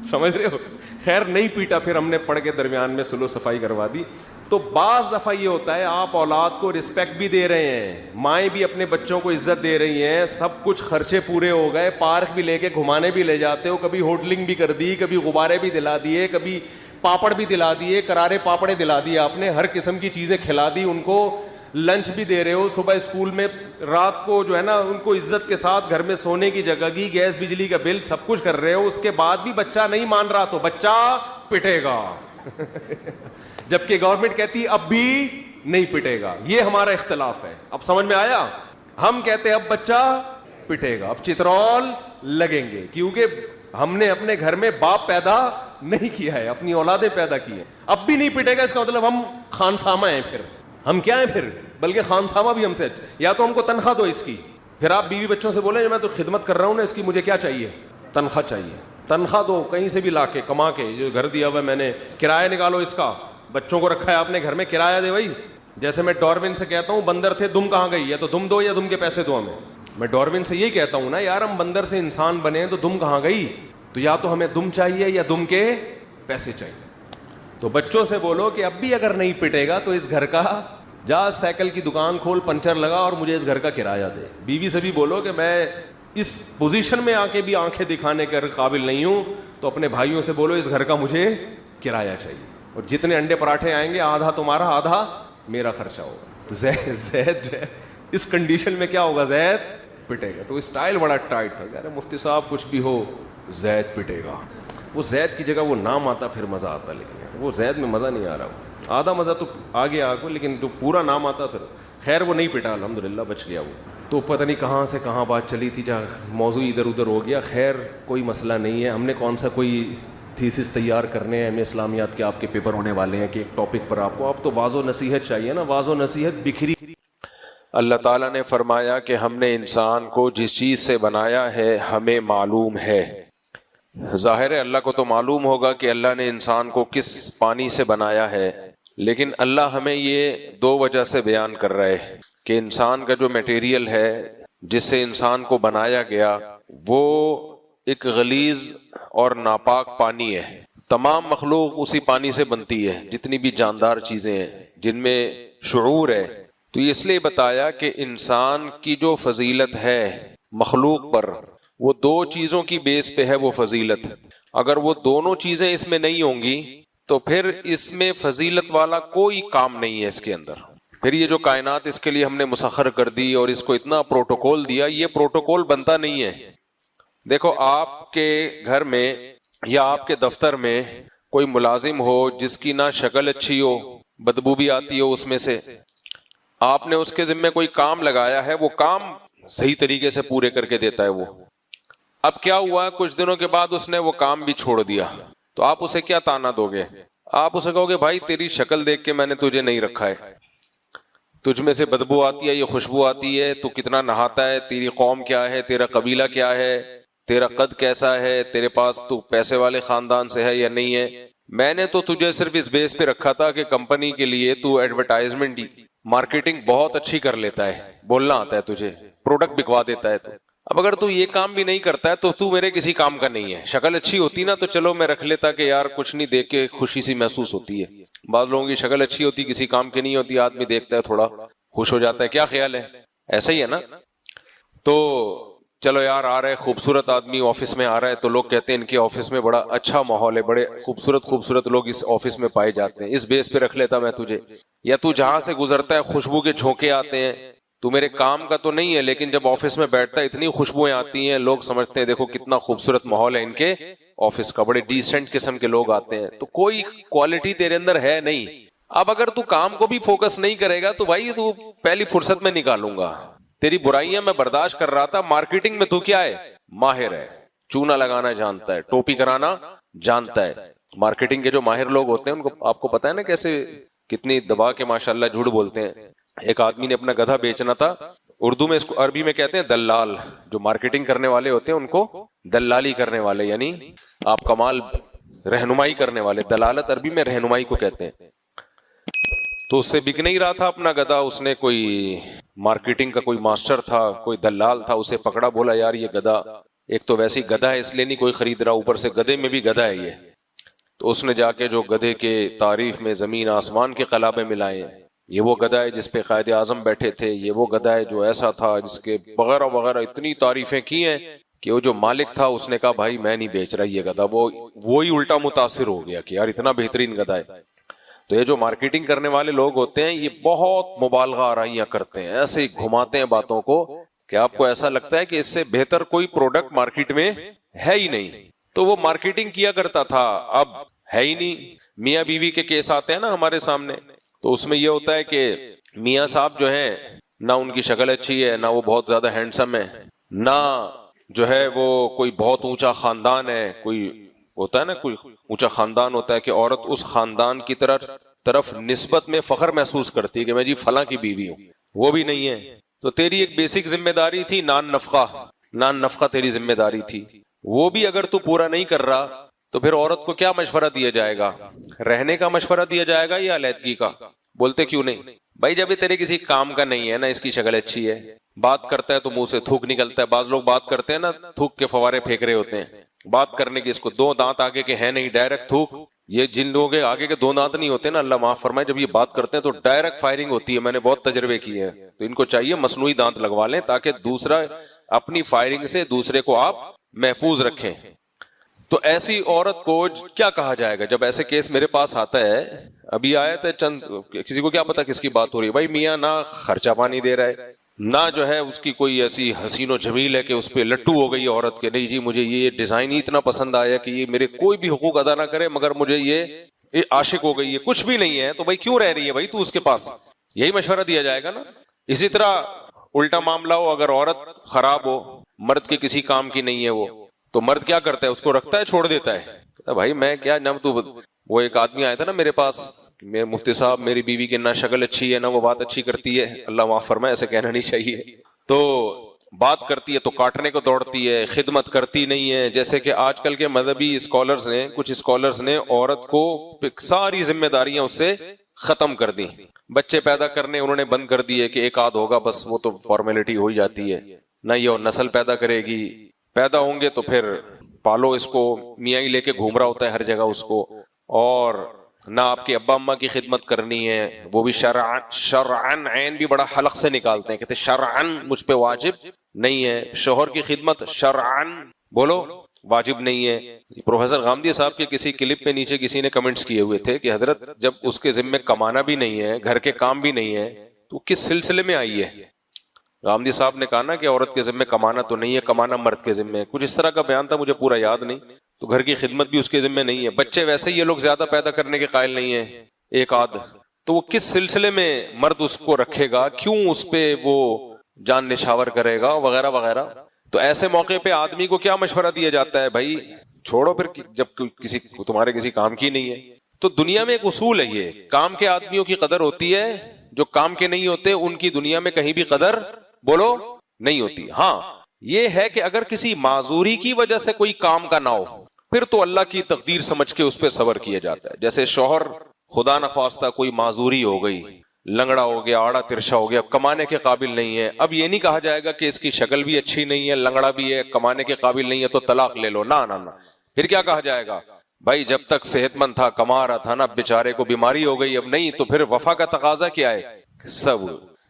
سمجھ رہے ہو. خیر نہیں پیٹا, پھر ہم نے پڑھ کے درمیان میں سلو صفائی کروا دی. تو بعض دفعہ یہ ہوتا ہے آپ اولاد کو رسپیکٹ بھی دے رہے ہیں, مائیں بھی اپنے بچوں کو عزت دے رہی ہیں, سب کچھ خرچے پورے ہو گئے, پارک بھی لے کے گھمانے بھی لے جاتے ہو, کبھی ہوٹلنگ بھی کر دی, کبھی غبارے بھی دلا دیے, کبھی پاپڑ بھی دلا دیے, کرارے پاپڑے دلا دیے آپ نے, ہر قسم کی چیزیں کھلا دی ان کو, لنچ بھی دے رہے ہو, صبح اسکول میں, رات کو جو ہے نا ان کو عزت کے ساتھ گھر میں سونے کی جگہ کی, گیس بجلی کا بل سب کچھ کر رہے ہو, اس کے بعد بھی بچہ نہیں مان رہا تو بچہ پٹے گا جبکہ گورنمنٹ کہتی اب بھی نہیں پٹے گا. یہ ہمارا اختلاف ہے. اب سمجھ میں آیا؟ ہم کہتے اب بچہ پٹے گا, اب چترول لگیں گے, کیونکہ ہم نے اپنے گھر میں باپ پیدا نہیں کیا ہے, اپنی اولادیں پیدا کی ہیں. اب بھی نہیں پٹے گا اس کا مطلب ہم خانسامہ ہیں, پھر ہم کیا ہیں پھر, بلکہ خانسامہ بھی ہم سے. یا تو ہم کو تنخواہ دو اس کی, پھر آپ بیوی بچوں سے بولیں میں تو خدمت کر رہا ہوں نا اس کی, مجھے کیا چاہیے, تنخواہ چاہیے. تنخواہ دو کہیں سے بھی لا کے کما کے, جو گھر دیا ہوا ہے میں نے, کرایہ نکالو اس کا, بچوں کو رکھا ہے آپ نے گھر میں, کرایہ دے بھائی. جیسے میں ڈاروین سے کہتا ہوں بندر تھے دم کہاں گئی, یا تو دم دو یا دم کے پیسے دو ہمیں. میں ڈاروین سے یہی کہتا ہوں نا یار, ہم بندر سے انسان بنے تو دم کہاں گئی, تو یا تو ہمیں دم چاہیے یا دم کے پیسے چاہیے. تو بچوں سے بولو کہ اب بھی اگر نہیں پٹے گا تو اس گھر کا جا سائیکل کی دکان کھول, پنچر لگا اور مجھے اس گھر کا کرایہ دے. بیوی سے بھی بولو کہ میں اس پوزیشن میں آ کے بھی آنکھیں دکھانے کے قابل نہیں ہوں, تو اپنے بھائیوں سے بولو اس گھر کا مجھے کرایہ چاہیے, اور جتنے انڈے پراٹھے آئیں گے آدھا تمہارا آدھا میرا خرچہ ہوگا. تو زید جو ہے اس کنڈیشن میں کیا ہوگا, زید پٹے گا. تو اسٹائل بڑا ٹائٹ تھا, کہہ رہے مفتی صاحب کچھ بھی ہو زید پٹے گا. وہ زید کی جگہ وہ نام آتا پھر مزہ آتا, لیکن وہ زید میں مزہ نہیں آ رہا, آدھا مزہ تو آگے آگے, لیکن جو پورا نام آتا پھر. خیر وہ نہیں پٹا, الحمدللہ بچ گیا وہ. تو پتہ نہیں کہاں سے کہاں بات چلی تھی, جہاں موضوع ادھر ادھر ہو گیا. خیر کوئی مسئلہ نہیں ہے, ہم نے کون سا کوئی تھیسس تیار کرنے ہیں, ہمیں اسلامیات کے آپ کے پیپر ہونے والے ہیں کہ ایک ٹاپک پر آپ کو, آپ تو واضح و نصیحت چاہیے نا, واضح و نصیحت بکھری. اللہ تعالیٰ نے فرمایا کہ ہم نے انسان کو جس چیز سے بنایا ہے ہمیں معلوم ہے. ظاہر ہے اللہ کو تو معلوم ہوگا کہ اللہ نے انسان کو کس پانی سے بنایا ہے, لیکن اللہ ہمیں یہ دو وجہ سے بیان کر رہے ہیں کہ انسان کا جو میٹیریل ہے جس سے انسان کو بنایا گیا وہ ایک غلیظ اور ناپاک پانی ہے. تمام مخلوق اسی پانی سے بنتی ہے, جتنی بھی جاندار چیزیں ہیں جن میں شعور ہے. تو یہ اس لیے بتایا کہ انسان کی جو فضیلت ہے مخلوق پر, وہ دو چیزوں کی بیس پہ ہے وہ فضیلت. اگر وہ دونوں چیزیں اس میں نہیں ہوں گی تو پھر اس میں فضیلت والا کوئی کام نہیں ہے اس کے اندر. پھر یہ جو کائنات اس کے لیے ہم نے مسخر کر دی اور اس کو اتنا پروٹوکول دیا, یہ پروٹوکول بنتا نہیں ہے. دیکھو آپ کے گھر میں یا آپ کے دفتر میں کوئی ملازم ہو جس کی نہ شکل اچھی ہو, بدبو بھی آتی ہو اس میں سے, آپ نے اس کے ذمہ کوئی کام لگایا ہے, وہ کام صحیح طریقے سے پورے کر کے دیتا ہے وہ. اب کیا ہوا, کچھ دنوں کے بعد اس نے وہ کام بھی چھوڑ دیا, تو آپ اسے کیا تانا دو گے؟ آپ اسے کہو گے بھائی تیری شکل دیکھ کے میں نے تجھے نہیں رکھا ہے, تجھ میں سے بدبو آتی ہے, یہ خوشبو آتی ہے, تو کتنا نہاتا ہے, تیری قوم کیا ہے, تیرا قبیلہ کیا ہے, تیرا قد کیسا ہے, تیرے پاس تو پیسے والے خاندان سے ہے یا نہیں ہے. میں نے تو تجھے صرف اس بیس پہ رکھا تھا کہ کمپنی کے لیے تو ایڈورٹائزمنٹ مارکیٹنگ بہت اچھی کر لیتا ہے, بولنا آتا ہے تجھے, پروڈکٹ بکوا دیتا ہے تو. اب اگر تو یہ کام بھی نہیں کرتا ہے تو میرے کسی کام کا نہیں ہے. شکل اچھی ہوتی نا تو چلو میں رکھ لیتا کہ یار کچھ نہیں, دیکھ کے خوشی سی محسوس ہوتی ہے. بعض لوگوں کی شکل اچھی ہوتی کسی کام کی نہیں ہوتی, آدمی دیکھتا ہے تھوڑا خوش ہو جاتا ہے. کیا خیال ہے؟ ایسا ہی ہے نا. تو چلو یار آ رہے خوبصورت آدمی آفس میں آ رہا ہے تو لوگ کہتے ہیں ان کے آفس میں بڑا اچھا ماحول ہے, بڑے خوبصورت لوگ اس آفس میں پائے جاتے ہیں, اس بیس پہ رکھ لیتا میں تجھے. یا تو جہاں سے گزرتا ہے خوشبو کے جھونکے آتے ہیں, تو میرے کام کا تو نہیں ہے لیکن جب آفس میں بیٹھتا ہے اتنی خوشبوئیں آتی ہیں, لوگ سمجھتے ہیں دیکھو کتنا خوبصورت ماحول ہے ان کے آفس کا, بڑے ڈیسنٹ قسم کے لوگ آتے ہیں. تو کوئی کوالٹی تیرے اندر ہے نہیں. اب اگر تو کام کو بھی فوکس نہیں کرے گا تو بھائی تو پہلی فرصت میں نکالوں گا. تیری برائیاں میں برداشت کر رہا تھا, مارکیٹنگ میں تو کیا ہے, ماہر ہے, چونا لگانا جانتا ہے, ٹوپی کرانا جانتا ہے. مارکیٹنگ کے جو ماہر لوگ ہوتے ہیں ان کو آپ کو پتا ہے نا کیسے کتنی دبا کے ماشاءاللہ جھوٹ بولتے ہیں. ایک آدمی نے اپنا گدھا بیچنا تھا, اردو میں اس کو عربی میں کہتے ہیں دلال. جو مارکیٹنگ کرنے والے ہوتے ہیں ان کو دلالی کرنے والے, یعنی آپ کا مال رہنمائی کرنے والے. دلالت عربی میں رہنمائی کو کہتے ہیں. تو اس سے بک نہیں رہا تھا اپنا گدھا, اس نے کوئی مارکیٹنگ کا کوئی ماسٹر تھا, کوئی دلال تھا, اسے پکڑا, بولا یار یہ گدھا ایک تو ویسے ہی گدھا ہے اس لیے نہیں کوئی خرید رہا, اوپر سے گدھے میں بھی گدھا ہے یہ, تو اس نے جا کے جو گدھے کے تعریف میں زمین آسمان کے قلابے ملائے ہیں، یہ وہ گدھا ہے جس پہ قائد اعظم بیٹھے تھے، یہ وہ گدھا ہے جو ایسا تھا، جس کے وغیرہ وغیرہ اتنی تعریفیں کی ہیں کہ وہ جو مالک تھا اس نے کہا بھائی میں نہیں بیچ رہا یہ گدھا، وہی الٹا متاثر ہو گیا کہ یار اتنا بہترین گدھا ہے۔ تو یہ جو مارکیٹنگ کرنے والے لوگ ہوتے ہیں یہ بہت مبالغہ آرائیاں کرتے ہیں، ایسے ہی گھماتے ہیں باتوں کو کہ آپ کو ایسا لگتا ہے کہ اس سے بہتر کوئی پروڈکٹ مارکیٹ میں ہے ہی نہیں۔ تو وہ مارکیٹنگ کیا کرتا تھا، اب ہے ہی نہیں۔ میاں بیوی کے کیس آتے ہیں نا ہمارے سامنے، تو اس میں یہ ہوتا ہے کہ میاں صاحب جو ہیں نہ ان کی شکل اچھی ہے، نہ وہ بہت زیادہ ہینڈسم ہے، نہ جو ہے وہ کوئی بہت اونچا خاندان ہے، کوئی ہوتا ہے نا کوئی اونچا خاندان ہوتا ہے کہ عورت اس خاندان کی طرف نسبت میں فخر محسوس کرتی ہے کہ میں جی فلاں کی بیوی ہوں، وہ بھی نہیں ہے۔ تو تیری ایک بیسک ذمہ داری تھی نان نفقہ تیری ذمہ داری تھی، وہ بھی اگر تو پورا نہیں کر رہا تو پھر عورت کو کیا مشورہ دیا جائے گا؟ رہنے کا مشورہ دیا جائے گا یا علیحدگی کا؟ بولتے کیوں نہیں بھائی؟ جب یہ تیرے کسی کام کا نہیں ہے نا، اس کی شکل اچھی ہے، بات کرتا ہے تو منہ سے تھوک نکلتا ہے، بعض لوگ بات کرتے ہیں نا تھوک کے فوارے پھینک رہے ہوتے ہیں، بات کرنے کی اس کو دو دانت آگے کے ہیں نہیں، ڈائریکٹ تھوک۔ یہ جن لوگوں کے آگے کے دو دانت نہیں ہوتے نا، اللہ معاف فرمائے، جب یہ بات کرتے ہیں تو ڈائریکٹ فائرنگ ہوتی ہے، میں نے بہت تجربے کیے ہیں۔ تو ان کو چاہیے مصنوعی دانت لگوا لیں تاکہ دوسرا اپنی فائرنگ سے دوسرے کو آپ محفوظ رکھیں۔ تو ایسی عورت کو کیا کہا جائے گا؟ جب ایسے کیس میرے پاس آتا ہے، ابھی آیا تھا چند، کسی کو کیا پتا کس کی بات ہو رہی ہے، بھائی میاں نہ خرچہ پانی دے رہا ہے، نہ جو ہے اس کی کوئی ایسی حسین و جمیل ہے کہ اس پہ لٹو ہو گئی عورت کے، نہیں جی مجھے یہ ڈیزائن ہی اتنا پسند آیا کہ یہ میرے کوئی بھی حقوق ادا نہ کرے مگر مجھے یہ عاشق ہو گئی ہے، کچھ بھی نہیں ہے، تو بھائی کیوں رہ رہی ہے بھائی تو اس کے پاس؟ یہی مشورہ دیا جائے گا نا۔ اسی طرح الٹا معاملہ ہو، اگر عورت خراب ہو، مرد کے کسی کام کی نہیں ہے وہ، تو مرد کیا کرتا ہے؟ اس کو رکھتا ہے، چھوڑ دیتا ہے، بھائی میں کیا نہ تو۔ وہ ایک آدمی آیا تھا نا میرے پاس، میں مفتی صاحب میری بیوی کی نہ شکل اچھی ہے نہ وہ بات اچھی کرتی ہے، اللہ معاف فرمائے ایسے کہنا نہیں چاہیے، تو بات کرتی ہے تو کاٹنے کو دوڑتی ہے، خدمت کرتی نہیں ہے۔ جیسے کہ آج کل کے مذہبی اسکالرز نے، کچھ اسکالرز نے عورت کو ساری ذمہ داریاں اس سے ختم کر دی، بچے پیدا کرنے انہوں نے بند کر دیے کہ ایک آدھ ہوگا بس، وہ تو فارمیلٹی ہو ہی جاتی ہے، نہ یہ نسل پیدا کرے گی، پیدا ہوں گے تو پھر پالو اس کو، میاں ہی لے کے گھوم رہا ہوتا ہے ہر جگہ اس کو، اور نہ آپ کے ابا اماں کی خدمت کرنی ہے، وہ بھی شرعن عین بھی بڑا حلق سے نکالتے ہیں، کہتے شرعن مجھ پہ واجب نہیں ہے، شوہر کی خدمت شرعن بولو واجب نہیں ہے۔ پروفیسر غامدی صاحب کے کسی کلپ پہ نیچے کسی نے کمنٹس کیے ہوئے تھے کہ حضرت جب اس کے ذمہ کمانا بھی نہیں ہے، گھر کے کام بھی نہیں ہے، تو کس سلسلے میں آئی ہے؟ غامدی صاحب نے کہا نا کہ عورت کے ذمہ کمانا تو نہیں ہے، کمانا مرد کے ذمہ ہے، کچھ اس طرح کا بیان تھا، مجھے پورا یاد نہیں۔ تو گھر کی خدمت بھی اس کے ذمہ نہیں ہے، بچے ویسے ہی یہ لوگ زیادہ پیدا کرنے کے قائل نہیں ہیں، ایک آدھ، تو وہ کس سلسلے میں مرد اس کو رکھے گا، کیوں اس پہ وہ جان نچھاور کرے گا وغیرہ وغیرہ۔ تو ایسے موقع پہ آدمی کو کیا مشورہ دیا جاتا ہے؟ بھائی چھوڑو پھر، جب کسی تمہارے کسی کام کی نہیں ہے۔ تو دنیا میں ایک اصول ہے، یہ کام کے آدمیوں کی قدر ہوتی ہے، جو کام کے نہیں ہوتے ان کی دنیا میں کہیں بھی قدر بولو نہیں ہوتی۔ ہاں یہ ہے کہ اگر کسی معذوری کی وجہ سے کوئی کام کا نہ ہو، پھر تو اللہ کی تقدیر سمجھ کے اس پہ صبر کیا جاتا ہے۔ جیسے شوہر خدا نخواستہ کوئی معذوری ہو گئی، لنگڑا ہو گیا، آڑا ترشا ہو گیا، کمانے کے قابل نہیں ہے، اب یہ نہیں کہا جائے گا کہ اس کی شکل بھی اچھی نہیں ہے، لنگڑا بھی ہے، کمانے کے قابل نہیں ہے تو طلاق لے لو، نہ نہ نہ۔ پھر کیا کہا جائے گا؟ بھائی جب تک صحت مند تھا، کما رہا تھا نا، بیچارے کو بیماری ہو گئی اب نہیں، تو پھر وفا کا تقاضا کیا ہے؟ سب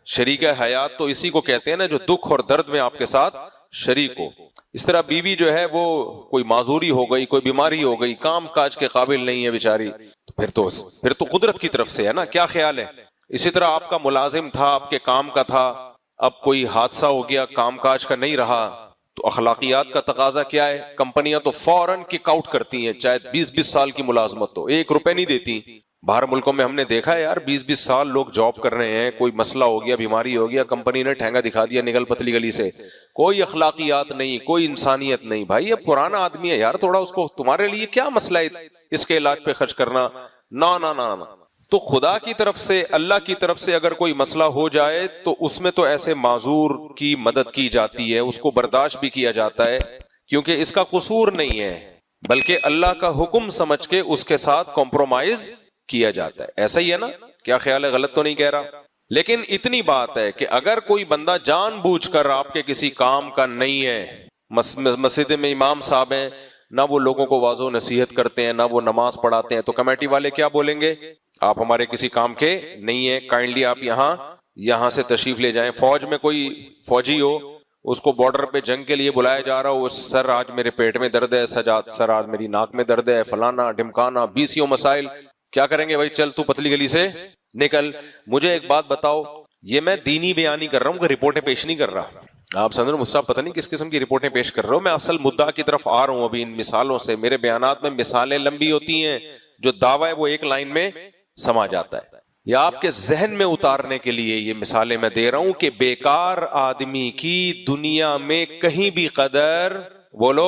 شریک حیات تو اسی کو کہتے ہیں نا جو دکھ اور درد میں آپ کے ساتھ شریک ہو۔ اس طرح بیوی جو ہے وہ کوئی معذوری ہو گئی، کوئی بیماری ہو گئی، کام کاج کے قابل نہیں ہے بیچاری، تو پھر تو قدرت کی طرف سے ہے نا، کیا خیال ہے؟ اسی طرح آپ کا ملازم تھا، آپ کے کام کا تھا، اب کوئی حادثہ ہو گیا، کام کاج کا نہیں رہا، تو اخلاقیات کا تقاضا کیا ہے؟ کمپنیاں تو فوراً کک آؤٹ کرتی ہیں، چاہے 20-20 سال کی ملازمت ہو، 1 روپے نہیں دیتی۔ باہر ملکوں میں ہم نے دیکھا ہے یار، 20-20 سال لوگ جاب کر رہے ہیں، کوئی مسئلہ ہو گیا، بیماری ہو گیا، کمپنی نے ٹھینگا دکھا دیا نگل پتلی گلی سے، کوئی اخلاقیات نہیں، کوئی انسانیت نہیں۔ بھائی اب پرانا آدمی ہے یار، تھوڑا اس کو، تمہارے لیے کیا مسئلہ ہے اس کے علاج پہ خرچ کرنا؟ نہ نہ نہ نہ۔ تو خدا کی طرف سے، اللہ کی طرف سے اگر کوئی مسئلہ ہو جائے تو اس میں تو ایسے معذور کی مدد کی جاتی ہے، اس کو برداشت بھی کیا جاتا ہے، کیونکہ اس کا قصور نہیں ہے، بلکہ اللہ کا حکم سمجھ کے اس کے ساتھ کمپرومائز کیا جاتا ہے۔ ایسا ہی ہے نا؟ کیا خیال ہے؟ غلط تو نہیں کہہ رہا؟ لیکن اتنی بات ہے کہ اگر کوئی بندہ جان بوجھ کر آپ کے کسی کام کا نہیں ہے، مسجد میں امام صاحب ہیں، نہ وہ لوگوں کو واضح و نصیحت کرتے ہیں، نہ وہ نماز پڑھاتے ہیں، تو کمیٹی والے کیا بولیں گے؟ آپ ہمارے کسی کام کے نہیں ہیں، کائنڈلی آپ یہاں سے تشریف لے جائیں۔ فوج میں کوئی فوجی ہو، اس کو بارڈر پہ جنگ کے لیے بلایا جا رہا ہو، سر آج میرے پیٹ میں درد ہے، سر آج میری ناک میں درد ہے، فلانا ڈھمکانا، 20 مسائل، کیا کریں گے بھائی؟ چل تو پتلی گلی سے نکل۔ مجھے ایک بات بتاؤ، یہ میں دینی بیان نہیں کر رہا ہوں کہ رپورٹیں پیش نہیں کر رہا، آپ سمجھ رہے مجھ سے پتہ نہیں کس قسم کی رپورٹیں پیش کر رہے ہو، میں اصل مدعا کی طرف آ رہا ہوں ابھی ان مثالوں سے۔ میرے بیانات میں مثالیں لمبی ہوتی ہیں، جو دعویٰ ہے وہ ایک لائن میں سما جاتا ہے۔ یا آپ کے ذہن میں اتارنے کے لیے یہ مثالیں میں دے رہا ہوں کہ بیکار آدمی کی دنیا میں کہیں بھی قدر، بولو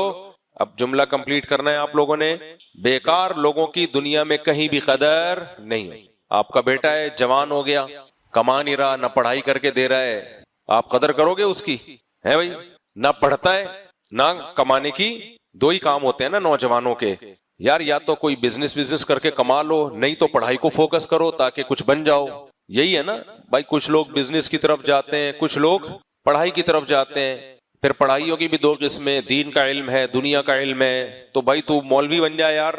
اب جملہ کمپلیٹ کرنا ہے آپ لوگوں نے، بیکار لوگوں کی دنیا میں کہیں بھی قدر نہیں ہے۔ آپ کا بیٹا ہے، جوان ہو گیا، کما نہیں رہا، نہ پڑھائی کر کے دے رہا ہے، آپ قدر کرو گے اس کی؟ ہے بھائی، نہ پڑھتا ہے نہ کمانے کی، دو ہی کام ہوتے ہیں نا نوجوانوں کے، یار یا تو کوئی بزنس کر کے کما لو، نہیں تو پڑھائی کو فوکس کرو تاکہ کچھ بن جاؤ، یہی ہے نا بھائی۔ کچھ لوگ بزنس کی طرف جاتے ہیں، کچھ لوگ پڑھائی کی طرف جاتے ہیں۔ پھر پڑھائیوں کی بھی دو قسمیں، دین کا علم ہے، دنیا کا علم ہے، تو بھائی تو مولوی بن جا یار،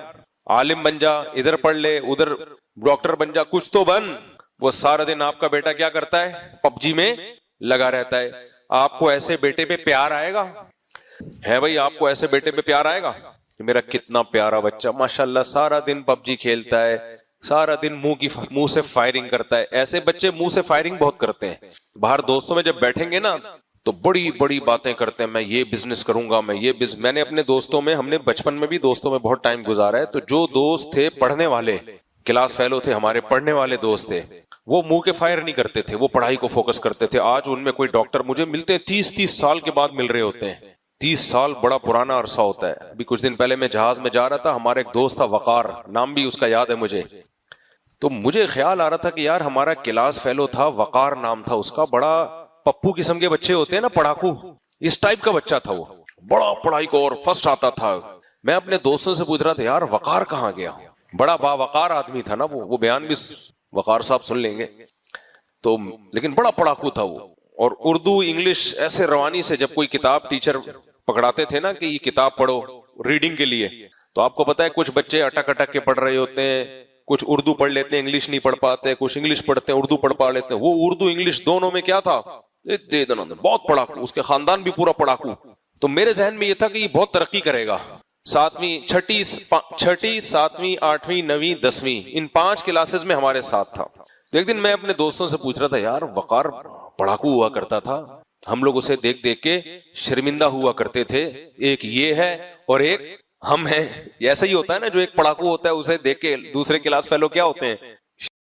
عالم بن جا، ادھر پڑھ لے، ادھر ڈاکٹر بن جا، کچھ تو بن۔ وہ سارا دن آپ کا بیٹا کیا کرتا ہے؟ پب جی میں لگا رہتا ہے۔ آپ کو ایسے بیٹے پہ پیار آئے گا؟ ہے بھائی، آپ کو ایسے بیٹے پہ پیار آئے گا کہ میرا کتنا پیارا بچہ ماشاءاللہ سارا دن پب جی کھیلتا ہے، سارا دن منہ سے فائرنگ کرتا ہے؟ ایسے بچے منہ سے فائرنگ بہت کرتے ہیں، باہر دوستوں میں جب بیٹھیں گے نا تو بڑی بڑی باتیں کرتے ہیں، میں یہ بزنس کروں گا، میں نے اپنے دوستوں میں، ہم نے بچپن میں بھی دوستوں میں بہت ٹائم گزارا ہے، تو جو دوست تھے پڑھنے والے، کلاس فیلو تھے ہمارے، پڑھنے والے دوست تھے، وہ منہ کے فائر نہیں کرتے تھے، وہ پڑھائی کو فوکس کرتے تھے۔ آج ان میں کوئی ڈاکٹر مجھے ملتے ہیں 30 سال کے بعد مل رہے ہوتے ہیں۔ 30 سال بڑا پرانا عرصہ ہوتا ہے۔ ابھی کچھ دن پہلے میں جہاز میں جا رہا تھا، ہمارا ایک دوست تھا وقار، نام بھی اس کا یاد ہے مجھے، تو مجھے خیال آ رہا تھا کہ یار ہمارا کلاس فیلو تھا، وقار نام تھا اس کا، بڑا پپو قسم کے بچے ہوتے ہیں نا، پڑھاکو، اس ٹائپ کا بچہ تھا، وہ بڑا پڑھائی کو اور فرسٹ آتا تھا۔ میں اپنے دوستوں سے پوچھ رہا تھا یار وقار کہاں گیا؟ بڑا باوقار آدمی تھا نا وہ بیان بھی وقار صاحب سن لیں گے، تو لیکن بڑا پڑھاکو تھا وہ، اور اردو انگلش ایسے روانی سے، جب کوئی کتاب ٹیچر پکڑاتے تھے نا کہ یہ کتاب پڑھو ریڈنگ کے لیے، تو آپ کو پتا ہے کچھ بچے اٹک اٹک کے پڑھ رہے ہوتے ہیں، کچھ اردو پڑھ لیتے ہیں انگلش نہیں پڑھ پاتے، کچھ انگلش پڑھتے ہیں اردو پڑھ پا لیتے ہیں، وہ اردو انگلش دونوں میں کیا تھا؟ بہت پڑھاکو، اس کے خاندان بھی پورا پڑھاکو۔ تو میرے ذہن میں یہ تھا کہ یہ بہت ترقی کرے گا، چھٹی 7ویں 8ویں 9ویں 10ویں ان 5 کلاسز میں ہمارے ساتھ تھا۔ تو ایک دن میں اپنے دوستوں سے پوچھ رہا تھا یار وقار پڑھاکو ہوا کرتا تھا، ہم لوگ اسے دیکھ دیکھ کے شرمندہ ہوا کرتے تھے، ایک یہ ہے اور ایک ہم ہیں۔ ایسا ہی ہوتا ہے نا، جو ایک پڑھاکو ہوتا ہے اسے دیکھ کے دوسرے کلاس فیلو کیا ہوتے ہیں؟